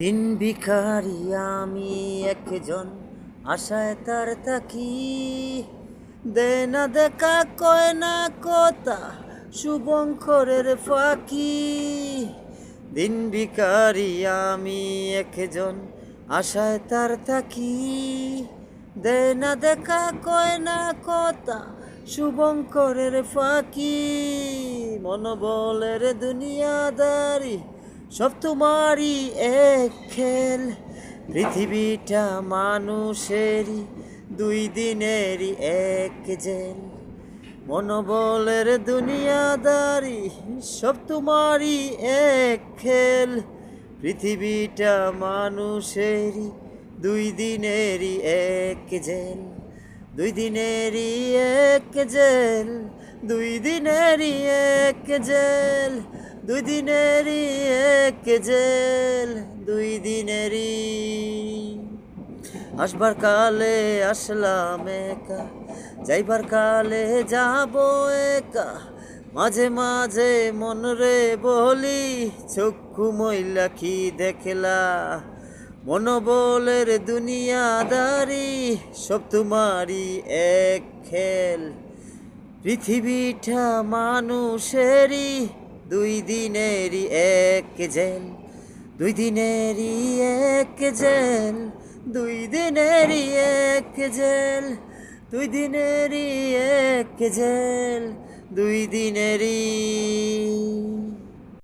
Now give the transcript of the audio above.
দিন ভিখারি আমি একজন, আশায় তার তাকি, দে না দেখা কয় না কথা, শুভঙ্করের ফাঁকি। দিন ভিখারি আমি একজন, আশায় তার তাকি, দে না দেখা কয় না কথা, শুভঙ্করের ফাঁকি। মনোবলের দুনিয়াদারি, সব তোমারই এক খেল। পৃথিবীটা মানুষেরই, দুই দিনেরই এক জেল। মনোবলের দুনিয়াদারি, সব তোমারই এক খেল। পৃথিবীটা মানুষেরই, দুই দিনেরই এক জেল। দুই দিনেরই এক জেল, দুই দিনেরই এক জেল, দুই দিনেরই এক জেল, দুই দিনেরই। আসবার কালে আসলাম একা, যাইবার কালে যাব একা। মাঝে মাঝে মন রে বলি, চক্ষু মইলা কি দেখলা। মনোবলের দুনিয়াদারি, সব তোমারই এক খেল। পৃথিবীটা মানুষেরই, দুই দিনেরই এক জেল। দুই দিনেরই এক জেল, দুই দিনেরই এক জেল, দুই দিনেরই এক জেল, দুই দিনেরই।